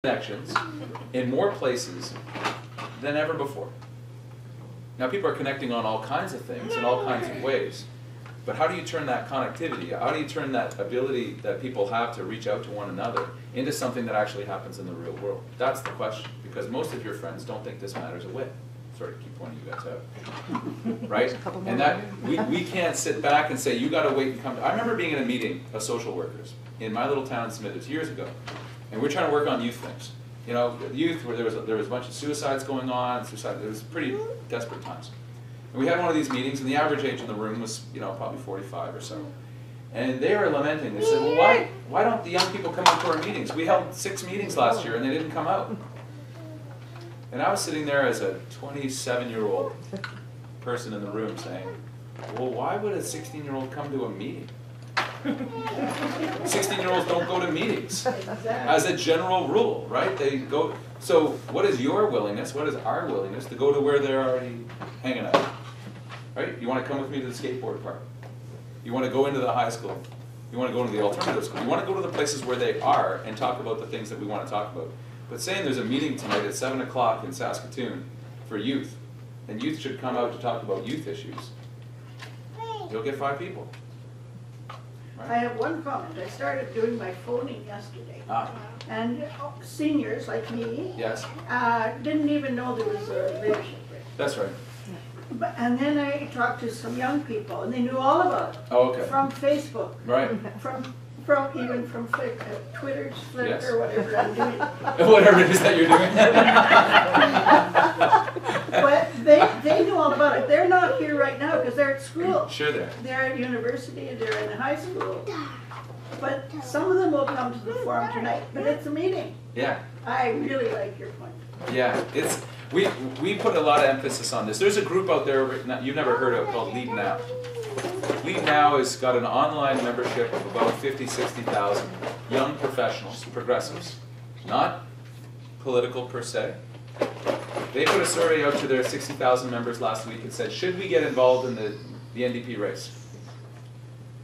connections in more places than ever before. Now people are connecting on all kinds of things in all kinds of ways, but how do you turn that connectivity, how do you turn that ability that people have to reach out to one another into something that actually happens in the real world? That's the question, because most of your friends don't think this matters a whit. Sorry to keep pointing you guys out. Right? And that we can't sit back and say, you got to wait and come. I remember being in a meeting of social workers in my little town in Smithers years ago, and we're trying to work on youth things. You know, youth, where there was a bunch of suicides going on, it was pretty desperate times. And we had one of these meetings, and the average age in the room was, you know, probably 45 or so. And they were lamenting. They said, well, why don't the young people come out to our meetings? We held 6 meetings last year, and they didn't come out. And I was sitting there as a 27-year-old person in the room saying, well, why would a 16-year-old come to a meeting? 16-year-olds don't go to meetings as a general rule, right? They go. So what is your willingness, what is our willingness to go to where they're already hanging out? Right? You want to come with me to the skateboard park. You want to go into the high school. You want to go into the alternative school. You want to go to the places where they are and talk about the things that we want to talk about. But saying there's a meeting tonight at 7 o'clock in Saskatoon for youth, and youth should come out to talk about youth issues, you'll get 5 people. Right? I have one comment. I started doing my phoning yesterday. And seniors like me didn't even know there was a leadership break. That's right. And then I talked to some young people, and they knew all about it. Oh, okay. From Facebook. Right. Even from Twitter's Flickr, whatever I'm doing. Whatever it is that you're doing. But they knew all about it. They're not here right now because they're at school. Sure they are. They're at university and they're in high school. But some of them will come to the forum tonight. But it's a meeting. Yeah. I really like your point. Yeah, we put a lot of emphasis on this. There's a group out there you've never heard of called Lead Now. Lead Now has got an online membership of about 50, 60,000 young professionals, progressives, not political per se. They put a survey out to their 60,000 members last week and said, should we get involved in the NDP race?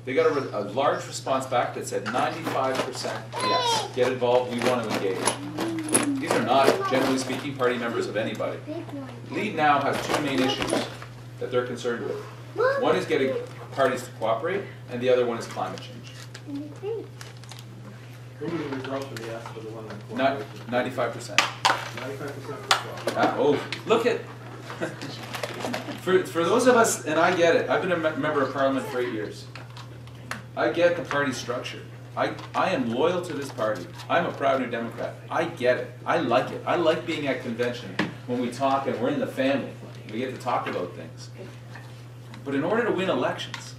They got a large response back that said 95% yes, get involved, we want to engage. These are not, generally speaking, party members of anybody. Lead Now has 2 main issues that they're concerned with. One is getting parties to cooperate, and the other one is climate change. What were the results of the yes for the one that 95%. 95% Oh, look at, for those of us, and I get it, I've been a member of Parliament for 8 years. I get the party structure. I am loyal to this party. I'm a proud New Democrat. I get it. I like it. I like being at convention when we talk and we're in the family. We get to talk about things. But in order to win elections,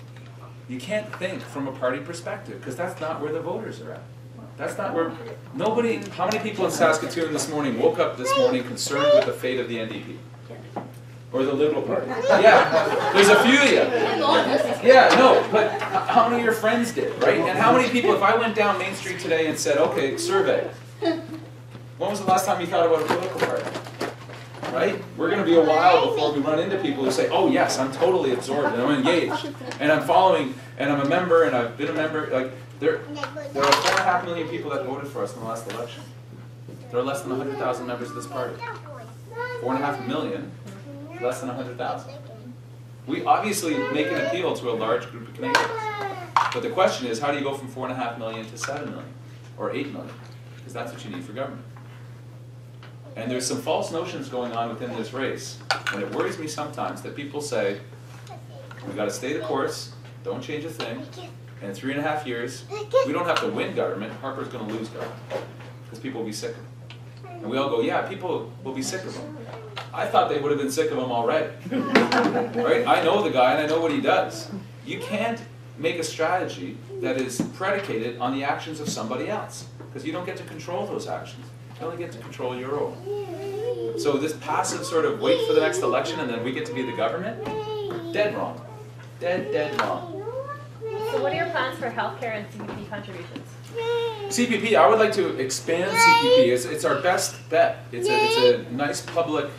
you can't think from a party perspective, because that's not where the voters are at. That's not where, nobody, how many people in Saskatoon this morning woke up this morning concerned with the fate of the NDP? Or the Liberal Party? Yeah, there's a few of you. Yeah, no, but how many of your friends did, right? And how many people, if I went down Main Street today and said, okay, survey, when was the last time you thought about a political party? Right? We're going to be a while before we run into people who say, oh yes, I'm totally absorbed and I'm engaged and I'm following and I'm a member and I've been a member. Like there are 4.5 million people that voted for us in the last election. There are less than 100,000 members of this party. 4.5 million, less than 100,000. We obviously make an appeal to a large group of Canadians. But the question is, how do you go from 4.5 million to 7 million or 8 million? Because that's what you need for government. And there's some false notions going on within this race. And it worries me sometimes that people say, we've got to stay the course, don't change a thing, and in 3.5 years, we don't have to win government, Harper's going to lose government. Because people will be sick of him. And we all go, yeah, people will be sick of him. I thought they would have been sick of him already. Right? I know the guy and I know what he does. You can't make a strategy that is predicated on the actions of somebody else. Because you don't get to control those actions. You only get to control your own. So this passive sort of wait for the next election and then we get to be the government, dead wrong. Dead wrong. So what are your plans for healthcare and CPP contributions? CPP, I would like to expand CPP. It's our best bet. It's a nice public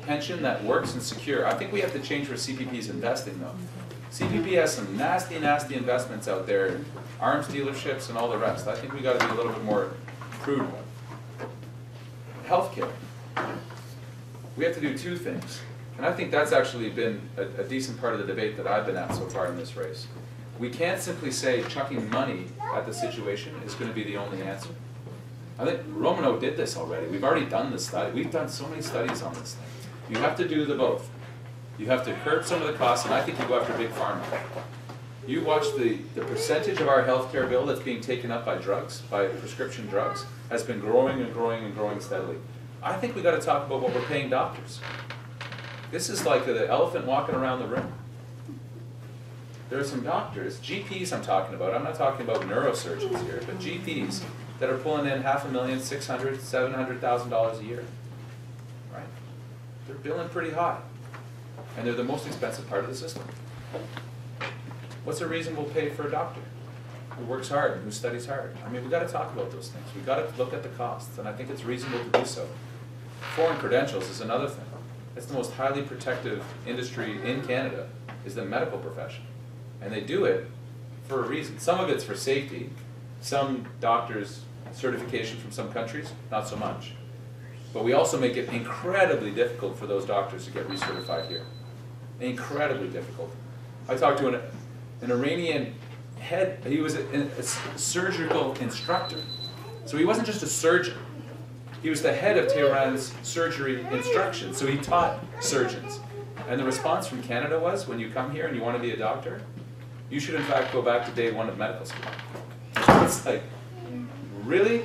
pension that works and secure. I think we have to change where CPP is investing though. CPP has some nasty investments out there, arms dealerships and all the rest. I think we got to be a little bit more prudent. healthcare, we have to do two things. And I think that's actually been a decent part of the debate that I've been at so far in this race. We can't simply say chucking money at the situation is going to be the only answer. I think Romano did this already. We've already done this study. We've done so many studies on this thing. You have to do the both. You have to curb some of the costs, and I think you go after big pharma. You watch the percentage of our healthcare bill that's being taken up by drugs, by prescription drugs, has been growing and growing and growing steadily. I think we got to talk about what we're paying doctors. This is like the elephant walking around the room. There are some doctors, GPs I'm talking about, I'm not talking about neurosurgeons here, but GPs that are pulling in $500,000, $600,000, $700,000 a year, right? They're billing pretty high, and they're the most expensive part of the system. What's a reasonable pay for a doctor who works hard and who studies hard? I mean, we've got to talk about those things. We've got to look at the costs, and I think it's reasonable to do so. Foreign credentials is another thing. It's the most highly protective industry in Canada, is the medical profession. And they do it for a reason. Some of it's for safety. Some doctors' certification from some countries, not so much. But we also make it incredibly difficult for those doctors to get recertified here. Incredibly difficult. I talked to an Iranian head, he was a surgical instructor. So he wasn't just a surgeon. He was the head of Tehran's surgery instruction. So he taught surgeons. And the response from Canada was, when you come here and you want to be a doctor, you should in fact go back to day one of medical school. It's like, really?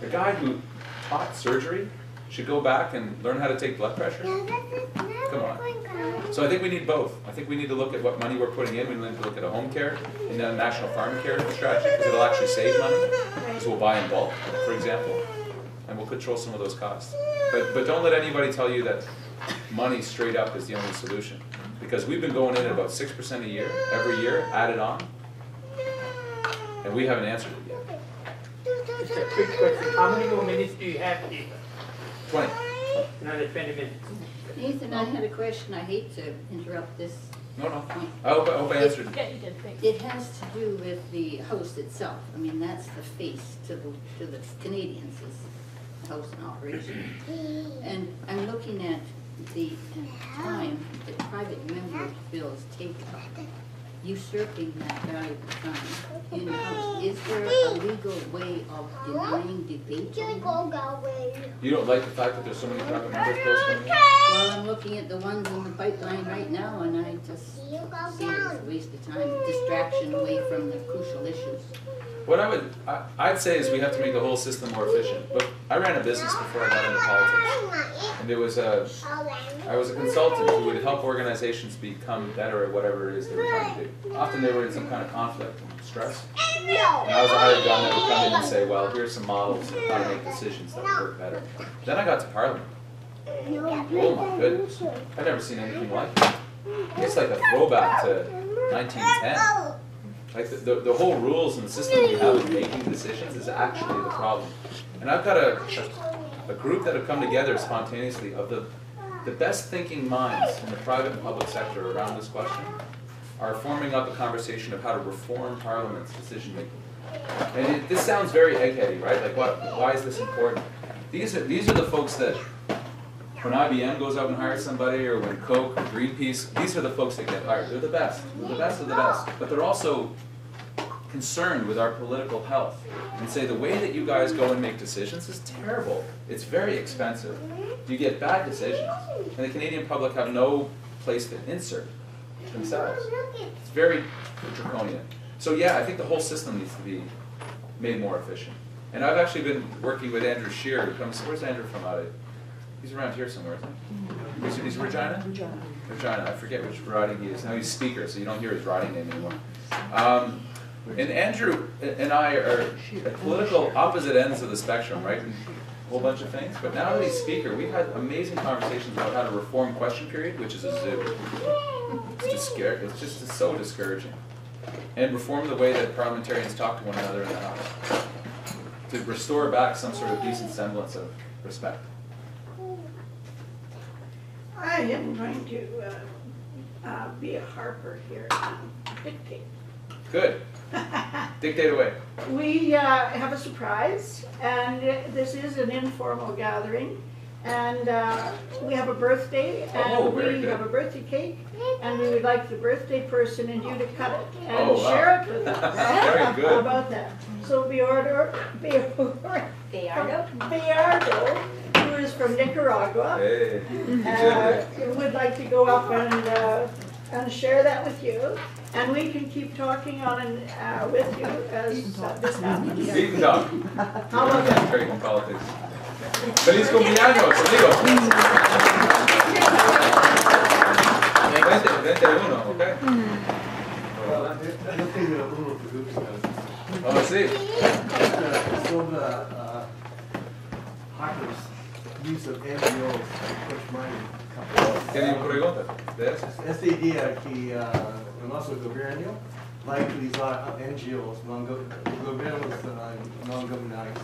A guy who taught surgery should go back and learn how to take blood pressure? Come on. So I think we need both. I think we need to look at what money we're putting in. We need to look at a home care and a national farm care strategy, because it'll actually save money. Because we'll buy in bulk, for example, and we'll control some of those costs. But don't let anybody tell you that money straight up is the only solution. Because we've been going in at about 6% a year, every year, added on, and we haven't answered it yet. Just a quick question. How many more minutes do you have, Nathan? 20. Another 20 minutes. Nathan, I had a question. I hate to interrupt this No. point. I hope I answered it. Yeah, you did, thanks. It has to do with the house itself. I mean, that's the face to the Canadians, is the house in operation. And I'm looking at the time that private members' bills take up, usurping that valuable time in the house. Is there a legal way of denying debate? You don't like the fact that there's so many private members' bills coming in? Well, I'm looking at the ones in the pipeline right now, and I just see it as a waste of time, distraction away from the crucial issues. What I'd say is we have to make the whole system more efficient. But I ran a business before I got into politics, and I was a consultant who would help organizations become better at whatever it is they were trying to do. Often they were in some kind of conflict and stress. And I was a hired gun that would come in and say, well, here's some models of how to make decisions that would work better. Then I got to Parliament. Oh my goodness. I've never seen anything like it. It's like a throwback to 1910. Like the whole rules and the system you have of making decisions is actually the problem. And I've got a group that have come together spontaneously of the best thinking minds in the private and public sector around this question are forming up a conversation of how to reform Parliament's decision making. And this sounds very eggheady, right? Like why is this important? These are the folks that when IBM goes out and hires somebody, or when Coke or Greenpeace, these are the folks that get hired. They're the best. They're the best of the best. But they're also concerned with our political health and say the way that you guys go and make decisions is terrible. It's very expensive. You get bad decisions. And the Canadian public have no place to insert themselves. It's very draconian. So yeah, I think the whole system needs to be made more efficient. And I've actually been working with Andrew Shear, who comes, where's Andrew from out of? He's around here somewhere, isn't he? He's Regina? Regina. I forget which riding he is. Now he's speaker, so you don't hear his riding name anymore. And Andrew and I are at political opposite ends of the spectrum, right? And a whole bunch of things. But now that he's speaker, we've had amazing conversations about how to reform question period, which is a zoo. It's just so discouraging. And reform the way that parliamentarians talk to one another in the House. To restore back some sort of decent semblance of respect. I am going to be a Harper here and dictate. Good. Dictate away. We have a surprise, and this is an informal gathering. And we have a birthday, Oh, and very we good. have a birthday cake, and we would like the birthday person and you to cut it and Oh, wow. share it with us. Very How good. about that? So Biardo, who is from Nicaragua, Hey. would like to go up and share that with you. And we can keep talking on and with you as this happens. Eat and talk. How about that? Great in politics. Feliz cumpleaños, amigos. 21, okay? Yo tengo uno de groups now. Oh, sí. So the Harper's use of NGOs to push money. ¿Tiene una pregunta de eso? Esta idea que el nuestro gobierno, like utilizar NGOs, gobiernos non-governmentales,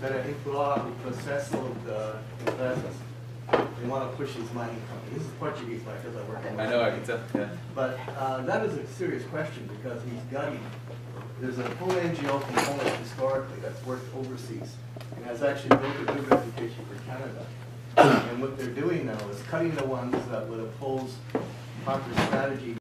para explorar el proceso de empresas. They want to push his mining company. This is Portuguese, because I work in I know, I can tell, yeah. But that is a serious question because he's gutting. There's a full NGO component historically that's worked overseas and has actually built a good reputation for Canada. And what they're doing now is cutting the ones that would oppose Harper's strategy